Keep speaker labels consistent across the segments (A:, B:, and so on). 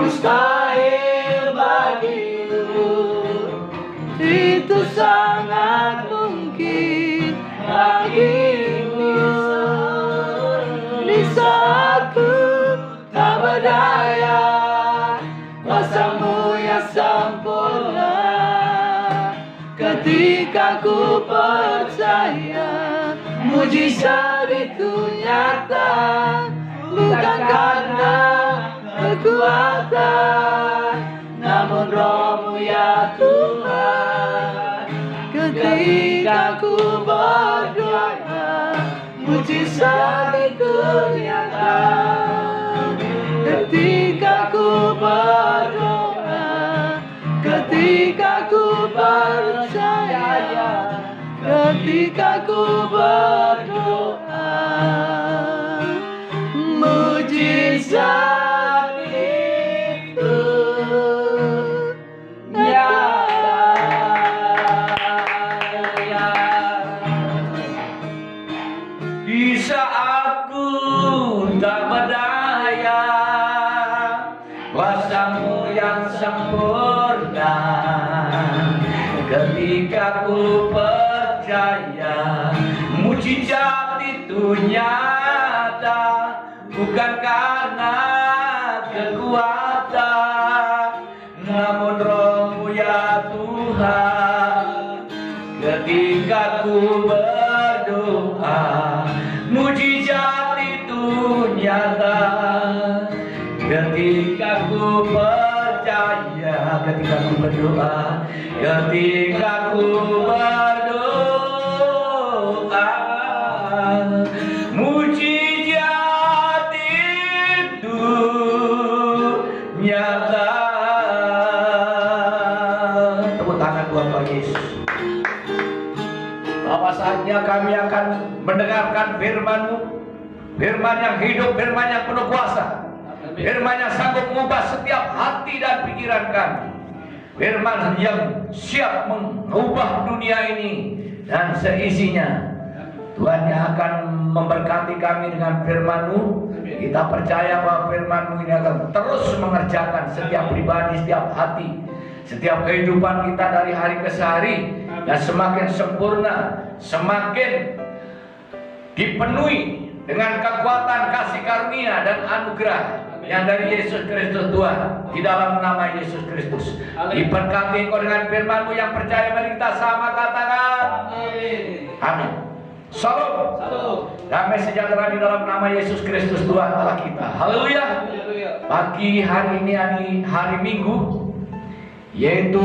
A: mustahil bagimu, itu sangat mungkin bagimu. Di saat ku tak berdaya, kuasa-Mu yang sempurna. Ketika ku percaya mujizat itu nyata, bukan karena kekuatan, namun Roh-Mu ya Tuhan. Ketika ku berdoa, mujizat itu nyata. Ketika ku berdoa, ketika ku percaya, ketika ku berdoa, mujizat itu nyata.
B: Di saat ku tak berdaya, kuasa-Mu yang sempurna. Ketika ku percaya mujizat itu nyata, bukan karena kekuatan, namun Roh-Mu ya Tuhan. Ketika ku berdoa, mujizat itu nyata. Ketika ku percaya, ketika ku berdoa, ketika ku berdoa, mujizat itu nyata. Tepuk tangan buat Tuhan Yesus. Bahwasanya kami akan mendengarkan firman-Mu, firman yang hidup, firman yang penuh kuasa, firman yang sanggup mengubah setiap hati dan pikiran kami, firman yang siap mengubah dunia ini dan seisinya. Tuhan yang akan memberkati kami dengan firman-Mu. Kita percaya bahwa firman-Mu ini akan terus mengerjakan setiap pribadi, setiap hati, setiap kehidupan kita dari hari ke hari, dan semakin sempurna, semakin dipenuhi dengan kekuatan kasih karunia dan anugerah yang dari Yesus Kristus Tuhan. Di dalam nama Yesus Kristus diberkati Engkau dengan firman-Mu. Yang percaya mari kita sama katakan amin. Salam, damai sejahtera di dalam nama Yesus Kristus Tuhan Allah kita. Haleluya. Pagi hari ini hari Minggu, yaitu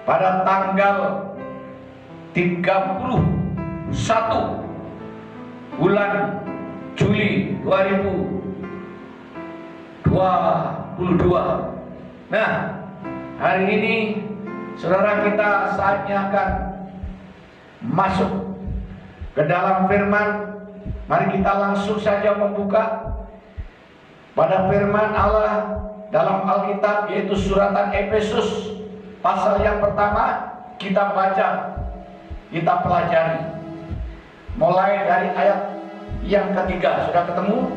B: pada tanggal 31 bulan Juli 2022. Nah, hari ini saudara kita saatnya akan masuk ke dalam firman. Mari kita langsung saja membuka pada firman Allah dalam Alkitab, yaitu suratan Efesus pasal yang pertama. Kita baca, kita pelajari mulai dari ayat yang ketiga. Sudah ketemu?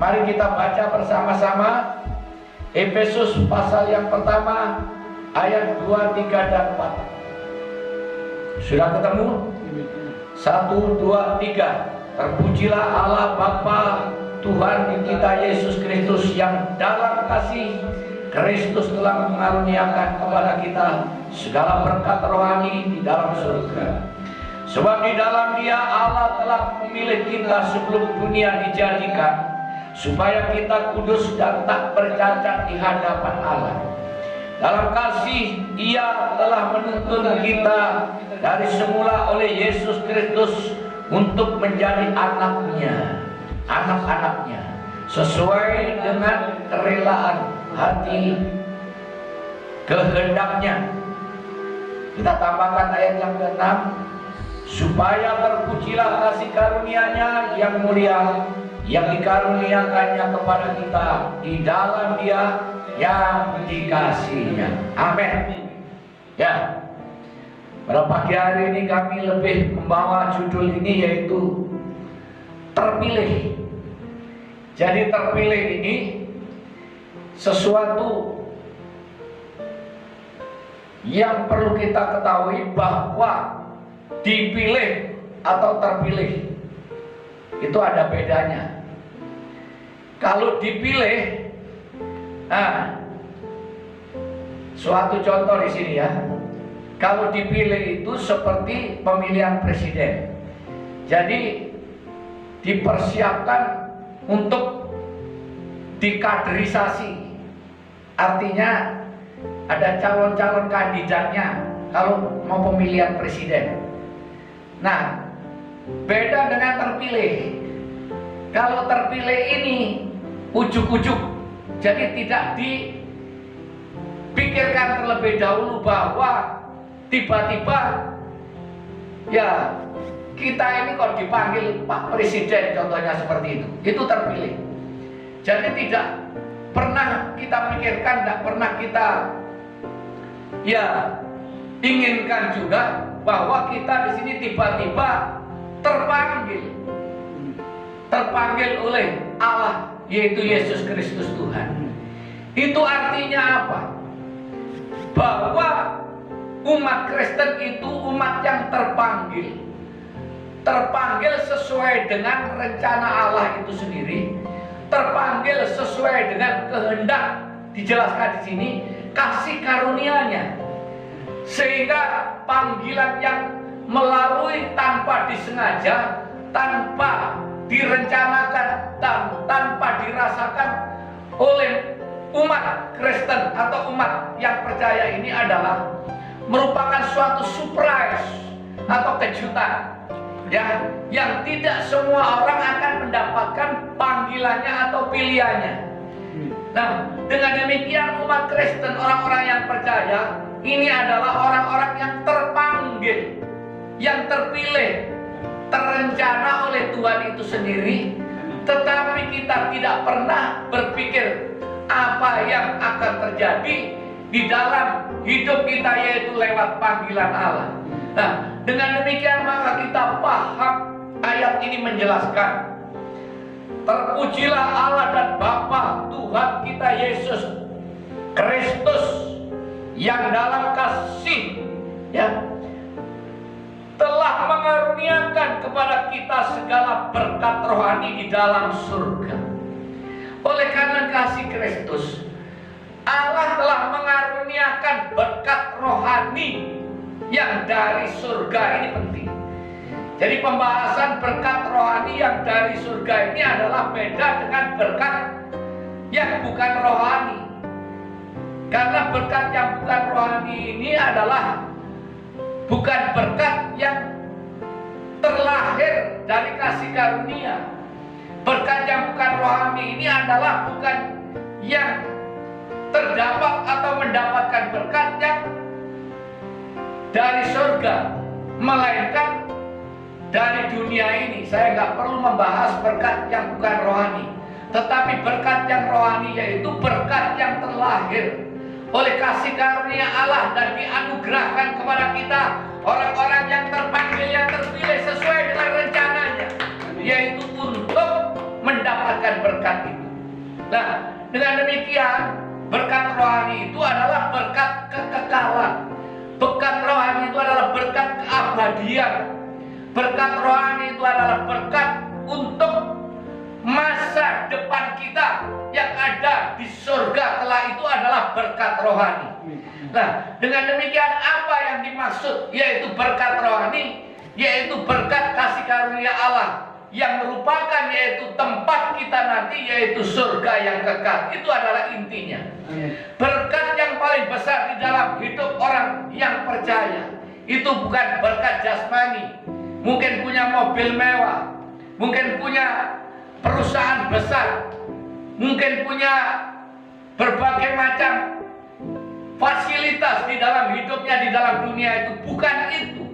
B: Mari kita baca bersama-sama Efesus pasal yang pertama ayat 2, 3, dan 4. Sudah ketemu? 1, 2, 3. Terpujilah Allah Bapa Tuhan kita Yesus Kristus, yang dalam kasih Kristus telah mengaruniakan kepada kita segala berkat rohani di dalam surga. Sebab di dalam Dia Allah telah memilih kita sebelum dunia dijadikan, supaya kita kudus dan tak bercacat di hadapan Allah. Dalam kasih Ia telah menuntun kita dari semula oleh Yesus Kristus untuk menjadi anak-anaknya, sesuai dengan kerelaan hati kehendaknya. Kita tambahkan ayat yang ke-6, supaya terpujilah kasih karunia-Nya yang mulia, yang dikaruniakannya kepada kita di dalam Dia yang dikasihinya. Amin. Ya, pada pagi hari ini kami lebih membawa judul ini, yaitu terpilih. Jadi terpilih ini sesuatu yang perlu kita ketahui bahwa dipilih atau terpilih itu ada bedanya. Kalau dipilih, suatu contoh di sini ya. Kalau dipilih itu seperti pemilihan presiden. Jadi dipersiapkan untuk dikaderisasi. Artinya ada calon-calon kandidatnya kalau mau pemilihan presiden. Nah, beda dengan terpilih. Kalau terpilih ini ujuk-ujuk, jadi tidak dipikirkan terlebih dahulu bahwa tiba-tiba ya kita ini kok dipanggil Pak Presiden, contohnya seperti itu terpilih. Jadi tidak pernah kita pikirkan, tidak pernah kita ya inginkan juga bahwa kita di sini tiba-tiba terpanggil oleh Allah, yaitu Yesus Kristus Tuhan. Itu artinya apa? Bahwa umat Kristen itu umat yang terpanggil sesuai dengan rencana Allah itu sendiri, terpanggil sesuai dengan kehendak, dijelaskan di sini, kasih karunia-Nya, sehingga panggilan yang melalui tanpa disengaja, tanpa direncanakan, dan tanpa dirasakan oleh umat Kristen atau umat yang percaya ini adalah merupakan suatu surprise atau kejutan ya, yang tidak semua orang akan mendapatkan panggilannya atau pilihannya. Nah, dengan demikian umat Kristen, orang-orang yang percaya ini adalah orang-orang yang terpanggil, yang terpilih, terencana oleh Tuhan itu sendiri. Tetapi kita tidak pernah berpikir apa yang akan terjadi di dalam hidup kita, yaitu lewat panggilan Allah. Nah, dengan demikian maka kita paham ayat ini menjelaskan, terpujilah Allah dan Bapa Tuhan kita Yesus Kristus yang dalam kasih ya telah mengaruniakan kepada kita segala berkat rohani di dalam surga. Oleh karena kasih Kristus, Allah telah mengaruniakan berkat rohani yang dari surga. Ini penting. Jadi pembahasan berkat rohani yang dari surga ini adalah beda dengan berkat yang bukan rohani. Karena berkat yang bukan rohani ini adalah bukan berkat yang terlahir dari kasih karunia. Berkat yang bukan rohani ini adalah bukan yang terdapat atau mendapatkan berkat yang dari surga, melainkan dari dunia ini. Saya nggak perlu membahas berkat yang bukan rohani, tetapi berkat yang rohani yaitu berkat yang terlahir oleh kasih karunia Allah dan dianugerahkan kepada kita, orang-orang yang terpanggil, yang terpilih sesuai dengan rencananya, yaitu untuk mendapatkan berkat itu. Nah, dengan demikian berkat rohani itu adalah berkat kekekalan. Berkat rohani itu adalah berkat keabadian. Berkat rohani itu adalah berkat untuk masa depan kita yang ada di surga kelak, itu adalah berkat rohani. Nah, dengan demikian apa yang dimaksud yaitu berkat rohani, yaitu berkat kasih karunia Allah yang merupakan yaitu tempat kita nanti, yaitu surga yang kekal. Itu adalah intinya. Berkat yang paling besar di dalam hidup orang yang percaya itu bukan berkat jasmani, mungkin punya mobil mewah, mungkin punya perusahaan besar, mungkin punya berbagai macam fasilitas di dalam hidupnya, di dalam dunia itu. Bukan itu.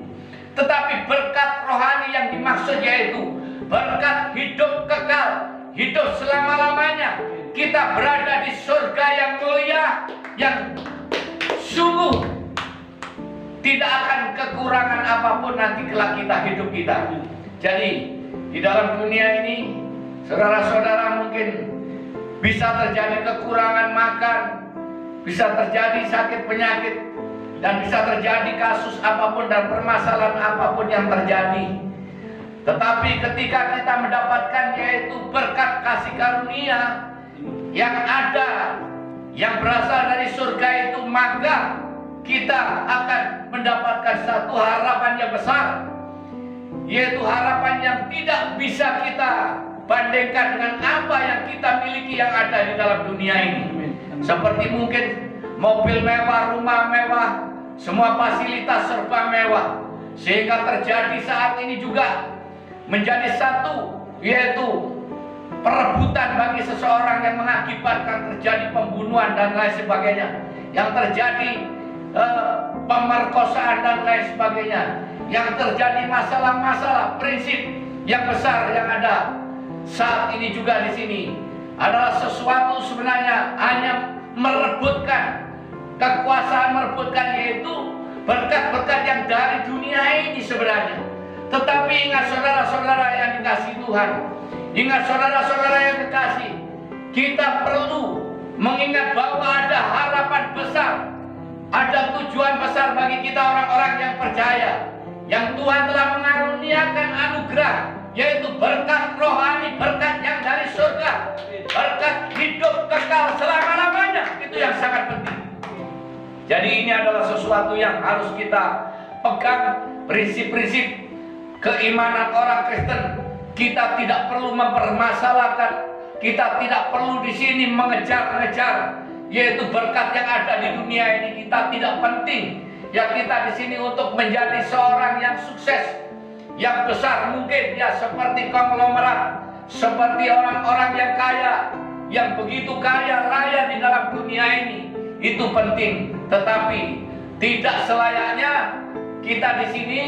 B: Tetapi berkat rohani yang dimaksud yaitu berkat hidup kekal, hidup selama-lamanya. Kita berada di surga yang mulia, yang sungguh tidak akan kekurangan apapun nanti kelak kita hidup kita. Jadi di dalam dunia ini, saudara-saudara, mungkin bisa terjadi kekurangan makan, bisa terjadi sakit penyakit, dan bisa terjadi kasus apapun dan permasalahan apapun yang terjadi. Tetapi ketika kita mendapatkan yaitu berkat kasih karunia yang ada, yang berasal dari surga itu, maka kita akan mendapatkan satu harapan yang besar, yaitu harapan yang tidak bisa kita bandingkan dengan apa yang kita miliki yang ada di dalam dunia ini. Seperti mungkin mobil mewah, rumah mewah, semua fasilitas serba mewah, sehingga terjadi saat ini juga menjadi satu, yaitu perebutan bagi seseorang yang mengakibatkan terjadi pembunuhan dan lain sebagainya, yang terjadi pemerkosaan dan lain sebagainya, yang terjadi masalah-masalah prinsip yang besar yang ada saat ini juga di sini adalah sesuatu sebenarnya hanya merebutkan kekuasaan, merebutkan yaitu berkat-berkat yang dari dunia ini sebenarnya. Tetapi ingat saudara-saudara yang dikasihi Tuhan, ingat saudara-saudara yang dikasihi, kita perlu mengingat bahwa ada harapan besar, ada tujuan besar bagi kita orang-orang yang percaya, yang Tuhan telah mengaruniakan anugerah, yaitu berkat rohani, berkat yang dari surga, berkat hidup kekal selama-lamanya. Itu yang sangat penting. Jadi ini adalah sesuatu yang harus kita pegang, prinsip-prinsip keimanan orang Kristen. Kita tidak perlu mempermasalahkan, kita tidak perlu di sini mengejar-ngejar yaitu berkat yang ada di dunia ini. Kita tidak penting ya kita di sini untuk menjadi seorang yang sukses, yang besar mungkin ya, seperti konglomerat, seperti orang-orang yang kaya, yang begitu kaya raya di dalam dunia ini. Itu penting, tetapi tidak selayaknya kita di sini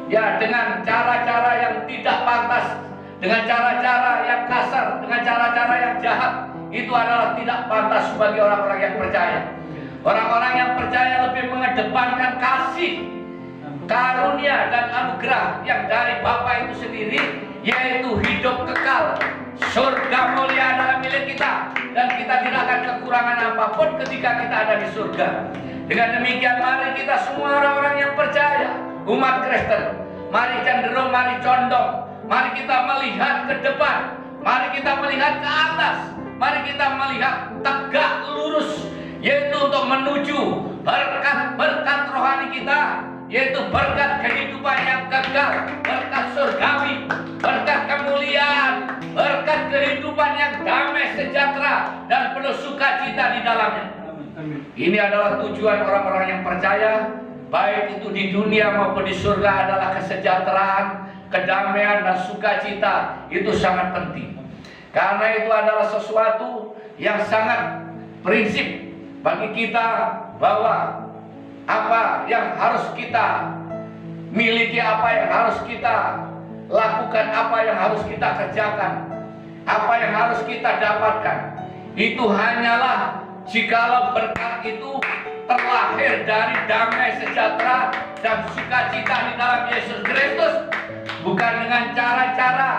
B: ya dengan cara-cara yang tidak pantas, dengan cara-cara yang kasar, dengan cara-cara yang jahat. Itu adalah tidak pantas bagi orang-orang yang percaya. Orang-orang yang percaya lebih mengedepankan kasih, karunia dan anugerah yang dari Bapa itu sendiri, yaitu hidup kekal, surga mulia adalah milik kita, dan kita tidak akan kekurangan apapun ketika kita ada di surga. Dengan demikian mari kita semua orang-orang yang percaya, umat Kristen, mari cenderung, mari condong, mari kita melihat ke depan, mari kita melihat ke atas, mari kita melihat tegak lurus, yaitu untuk menuju berkat-berkat rohani kita, yaitu berkat kehidupan yang kekal, berkat surgawi, berkat kemuliaan, berkat kehidupan yang damai, sejahtera, dan penuh sukacita di dalamnya. Ini adalah tujuan orang-orang yang percaya, baik itu di dunia maupun di surga, adalah kesejahteraan, kedamaian, dan sukacita. Itu sangat penting, karena itu adalah sesuatu yang sangat prinsip bagi kita, bahwa apa yang harus kita miliki, apa yang harus kita lakukan, apa yang harus kita kerjakan, apa yang harus kita dapatkan, itu hanyalah jikalau berkat itu terlahir dari damai, sejahtera, dan sukacita di dalam Yesus Kristus, bukan dengan cara-cara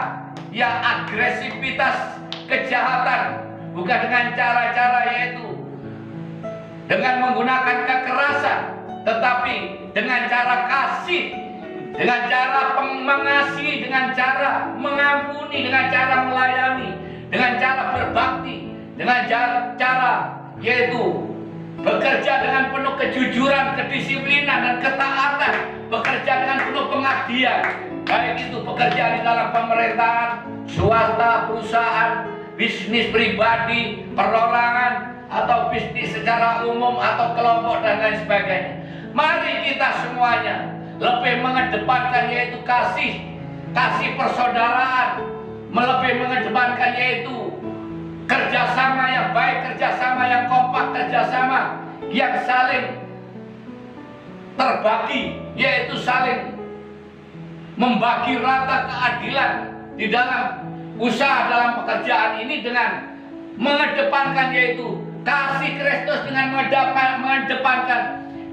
B: ya agresivitas, kejahatan, bukan dengan cara-cara yaitu dengan menggunakan kekerasan, tetapi dengan cara kasih, dengan cara mengasihi, dengan cara mengampuni, dengan cara melayani, dengan cara berbakti, dengan cara yaitu bekerja dengan penuh kejujuran, kedisiplinan, dan ketaatan, bekerja dengan penuh pengabdian, baik itu bekerja di dalam pemerintahan, swasta, perusahaan, bisnis pribadi, perorangan, atau bisnis secara umum, atau kelompok, dan lain sebagainya. Mari kita semuanya lebih mengedepankan yaitu kasih persaudaraan, lebih mengedepankan yaitu kerjasama yang baik, kerjasama yang kompak, kerjasama yang saling terbagi, yaitu saling membagi rata keadilan di dalam usaha, dalam pekerjaan ini, dengan mengedepankan yaitu kasih Kristus, dengan mengedepankan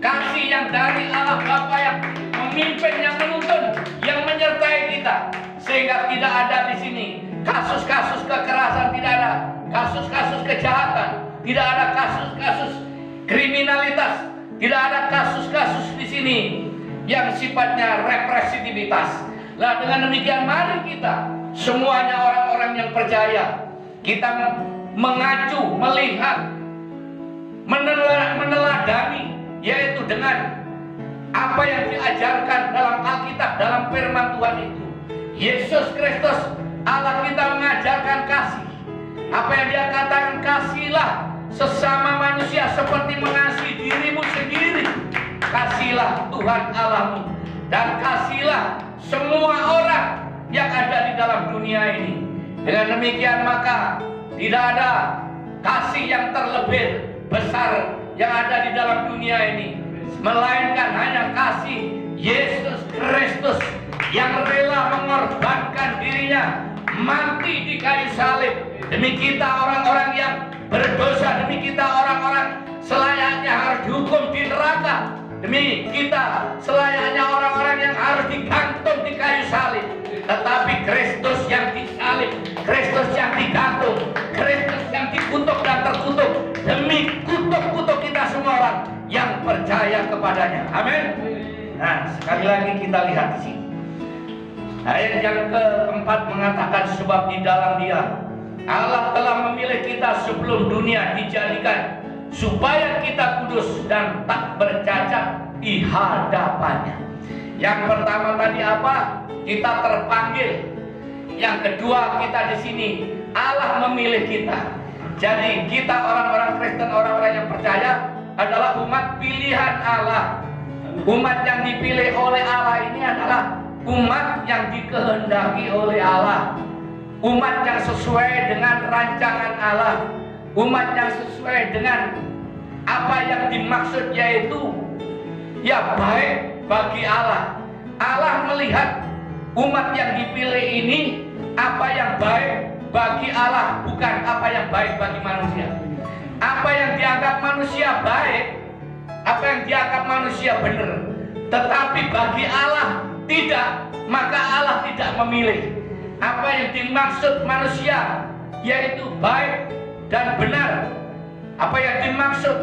B: kasih yang dari Allah Bapa yang memimpin, yang menuntun, yang menyertai kita, sehingga tidak ada di sini kasus-kasus kekerasan, tidak ada kasus-kasus kejahatan, tidak ada kasus-kasus kriminalitas, tidak ada kasus-kasus di sini yang sifatnya represitivitas. Nah, dengan demikian mari kita semuanya orang-orang yang percaya, kita mengacu, melihat, meneladani, yaitu dengan apa yang diajarkan dalam Alkitab, dalam firman Tuhan itu. Yesus Kristus Allah kita mengajarkan kasih. Apa yang Dia katakan, kasihlah sesama manusia seperti mengasihi dirimu sendiri. Kasihlah Tuhan Allahmu, dan kasihlah semua orang yang ada di dalam dunia ini. Dengan demikian maka tidak ada kasih yang terlebih besar yang ada di dalam dunia ini, melainkan hanya kasih Yesus Kristus yang rela mengorbankan dirinya mati di kayu salib demi kita orang-orang yang berdosa, demi kita orang-orang selayaknya harus dihukum di neraka, demi kita selayaknya orang-orang yang harus digantung di kayu salib. Tetapi Kristus yang disalib, Kristus yang digantung, Kristus yang dikutuk dan terkutuk demi kutuk-kutuk kita semua orang yang percaya kepadanya. Amin. Nah, sekali lagi kita lihat di sini. Ayat yang keempat mengatakan, sebab di dalam Dia Allah telah memilih kita sebelum dunia dijadikan, supaya kita kudus dan tak bercacat di hadapannya. Yang pertama tadi apa? Kita terpanggil. Yang kedua, kita di sini Allah memilih kita. Jadi kita orang-orang Kristen, orang-orang yang percaya adalah umat pilihan Allah. Umat yang dipilih oleh Allah ini adalah umat yang dikehendaki oleh Allah. Umat yang sesuai dengan rancangan Allah. Umat yang sesuai dengan apa yang dimaksud, yaitu ya baik bagi Allah. Allah melihat umat yang dipilih ini apa yang baik bagi Allah, bukan apa yang baik bagi manusia. Apa yang dianggap manusia baik, apa yang dianggap manusia benar, tetapi bagi Allah tidak, maka Allah tidak memilih. Apa yang dimaksud manusia yaitu baik dan benar, apa yang dimaksud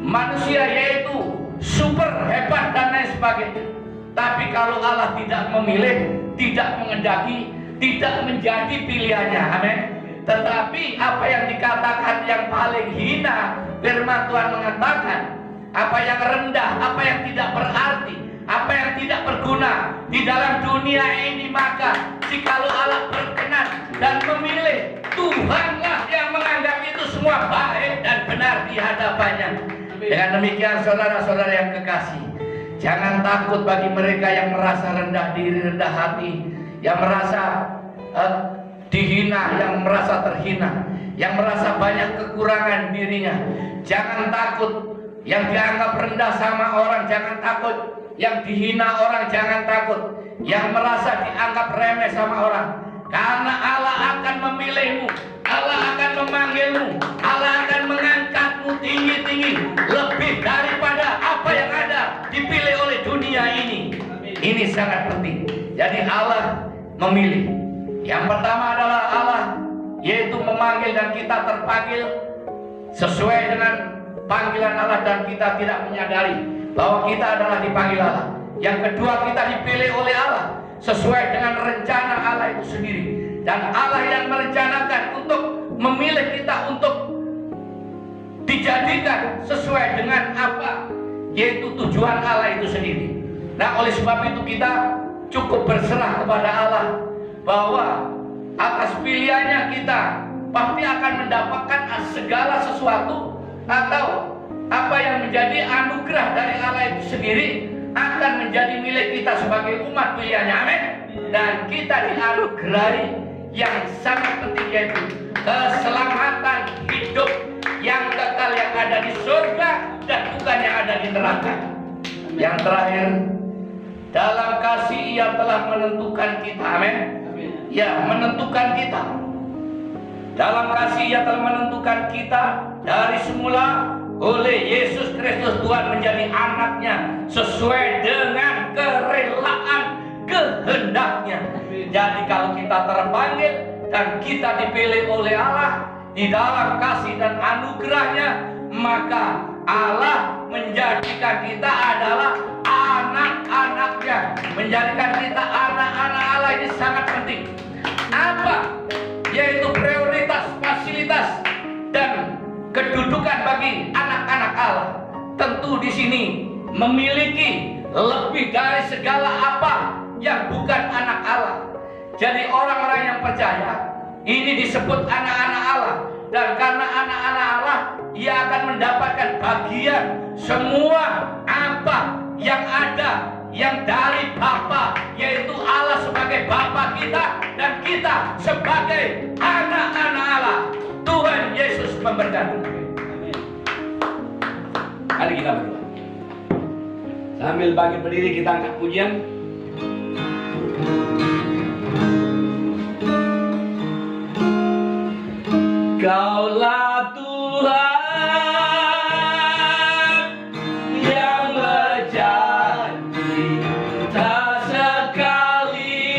B: manusia yaitu super hebat dan lain sebagainya. Tapi kalau Allah tidak memilih, tidak mengendaki, tidak menjadi pilihannya. Amin. Tetapi apa yang dikatakan yang paling hina, firman Tuhan mengatakan apa yang rendah, apa yang tidak berarti, apa yang tidak berguna di dalam dunia ini, maka jikalau Allah berkenan dan memilih, Tuhanlah yang menganggap itu semua baik dan benar di hadapannya. Dengan demikian saudara-saudara yang kekasih, jangan takut bagi mereka yang merasa rendah diri, rendah hati, yang merasa dihina, yang merasa terhina, yang merasa banyak kekurangan dirinya. Jangan takut. Yang dianggap rendah sama orang, jangan takut. Yang dihina orang, jangan takut. Yang merasa dianggap remeh sama orang, karena Allah akan memilihmu, Allah akan memanggilmu, Allah akan mengangkatmu tinggi-tinggi, lebih daripada apa yang ada dipilih oleh dunia ini. Ini sangat penting. Jadi Allah memilih. Yang pertama adalah Allah, yaitu memanggil, dan kita terpanggil sesuai dengan panggilan Allah, dan kita tidak menyadari bahwa kita adalah dipanggil Allah. Yang kedua, kita dipilih oleh Allah sesuai dengan rencana Allah itu sendiri, dan Allah yang merencanakan untuk memilih kita untuk dijadikan sesuai dengan apa, yaitu tujuan Allah itu sendiri. Nah, oleh sebab itu kita cukup berserah kepada Allah bahwa atas pilihannya kita pasti akan mendapatkan segala sesuatu, atau apa yang menjadi anugerah dari Allah itu sendiri akan menjadi milik kita sebagai umat pilihannya. Amin. Dan kita dianugerahi yang sangat penting, yaitu keselamatan hidup yang kekal yang ada di surga dan bukan yang ada di neraka. Yang terakhir, dalam kasih Ia telah menentukan kita. Amin. Ya, menentukan kita. Dalam kasih Ia telah menentukan kita dari semula oleh Yesus Kristus Tuhan menjadi anaknya sesuai dengan kerelaan kehendaknya. Jadi kalau kita terpanggil dan kita dipilih oleh Allah di dalam kasih dan anugerahnya, maka Allah menjadikan kita adalah anak-anaknya. Menjadikan kita anak-anak Allah ini sangat penting. Apa? Yaitu prioritas, fasilitas, dan kedudukan bagi anak-anak Allah. Tentu di sini memiliki lebih dari segala apa yang bukan anak Allah. Jadi orang-orang yang percaya ini disebut anak-anak Allah. Dan karena anak-anak Allah, ia akan mendapatkan bagian semua apa yang ada yang dari Bapa, yaitu Allah sebagai Bapa kita dan kita sebagai anak-anak Allah. Tuhan Yesus memberkati. Mari kita berdoa. Sambil bangkit berdiri kita angkat pujian.
A: Kaulah Tuhan yang berjanji, tak sekalipun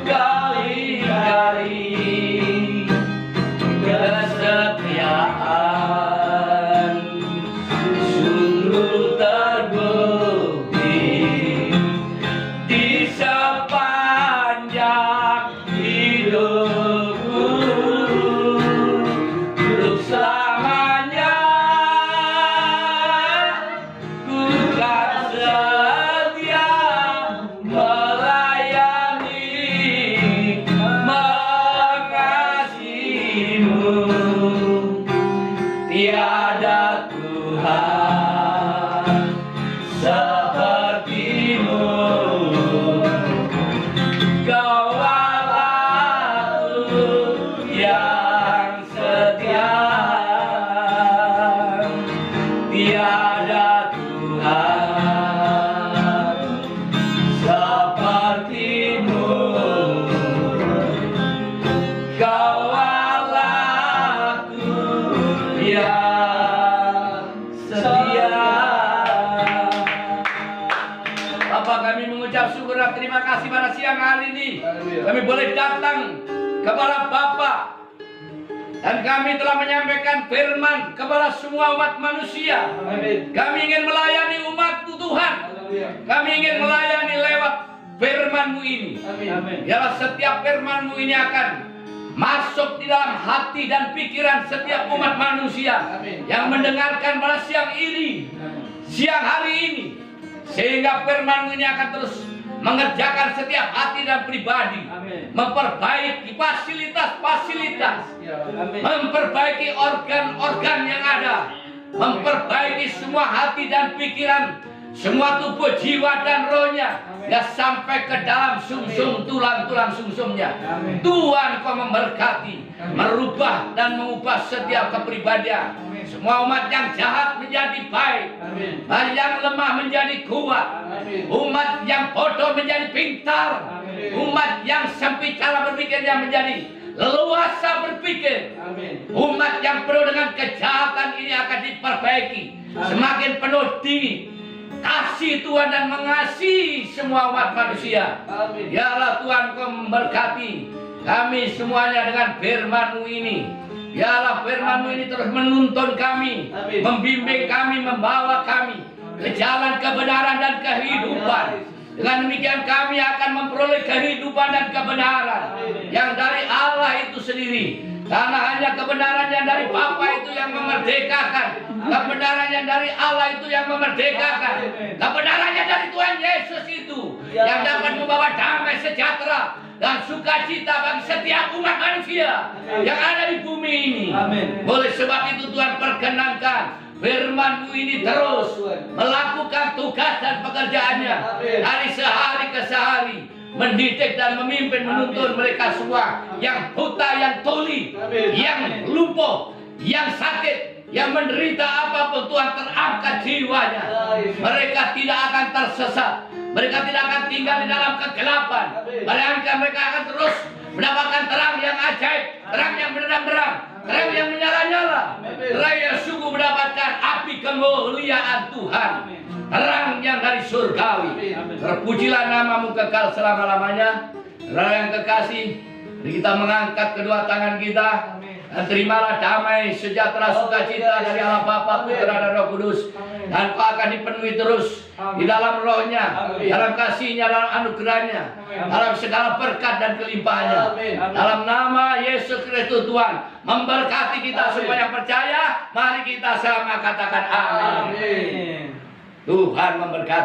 A: kau ingkari kesetiaan. Sungguh terbukti di sepanjang hidupku. Selamanya ku kan setia melayani, mengasihimu. Tiada Tuhan sepertimu. Kau Allahku yang setia. Tiada Tuhan sepertimu. Kau Allahku yang setia. Bapa, kami mengucap syukur dan terima kasih pada siang hari ini. Kami boleh datang kepada Bapa. Dan kami telah menyampaikan firman kepada semua umat manusia. Amin.
B: Kami ingin melayani umat-Mu Tuhan. Kami ingin melayani lewat firman-Mu ini.
A: Amin.
B: Biarlah setiap firman-Mu ini akan masuk di dalam hati dan pikiran setiap umat manusia.
A: Amin.
B: Yang mendengarkan pada siang ini, siang hari ini. Sehingga firman-Mu ini akan terus mengerjakan setiap hati dan pribadi.
A: Amin.
B: Memperbaiki fasilitas-fasilitas.
A: Amin.
B: Memperbaiki organ-organ yang ada, memperbaiki semua hati dan pikiran, semua tubuh, jiwa dan rohnya, ya sampai ke dalam sumsum tulang-tulang sumsumnya.
A: Amin.
B: Tuhan Kau memberkati, merubah dan mengubah setiap kepribadian. Semua umat yang jahat menjadi baik,
A: Amin.
B: yang lemah menjadi kuat,
A: Amin.
B: umat yang bodoh menjadi pintar,
A: Amin.
B: umat yang sempit cara berpikirnya menjadi leluasa berpikir.
A: Amin.
B: Umat yang penuh dengan kejahatan ini akan diperbaiki.
A: Amin.
B: Semakin penuh di kasih Tuhan dan mengasihi semua umat manusia.
A: Amin.
B: Biarlah Tuhan Kau memberkati kami semuanya dengan firman-Mu ini. Biarlah firman-Mu ini terus menuntun kami,
A: Amin.
B: membimbing kami, membawa kami ke jalan kebenaran dan kehidupan. Dengan demikian kami akan memperoleh kehidupan dan kebenaran yang dari Allah itu sendiri. Karena hanya kebenaran yang dari Bapa itu yang memerdekakan. Kebenaran yang dari Allah itu yang memerdekakan. Kebenarannya dari Tuhan Yesus itu yang dapat membawa damai sejahtera dan sukacita bagi setiap umat manusia yang ada di bumi ini.
A: Amin.
B: Oleh sebab itu Tuhan perkenankan firman-Mu ini terus melakukan tugas dan pekerjaannya dari sehari ke sehari, mendidik dan memimpin, menuntun mereka semua yang buta, yang tuli, yang lumpuh, yang sakit, yang menderita apapun. Tuhan terangkat jiwanya. Mereka tidak akan tersesat, mereka tidak akan tinggal di dalam kegelapan, melainkan mereka akan terus mendapatkan terang yang ajaib, terang yang menerang-nerang, terang yang menyala-nyala, terang yang sungguh mendapatkan api kemuliaan Tuhan, terang yang dari surgawi. Terpujilah nama-Mu kekal selama-lamanya. Saudara yang kekasih, mari kita mengangkat kedua tangan kita
A: Dan terimalah damai, sejahtera, sukacita dari Allah Bapa, Putra dan Roh Kudus. Dan kau akan dipenuhi terus di dalam rohnya, dalam kasihnya, dalam anugerahnya, dalam segala berkat dan kelimpahannya. Dalam nama Yesus Kristus Tuhan, memberkati kita semua yang percaya. Mari kita sama katakan amin. Tuhan memberkati.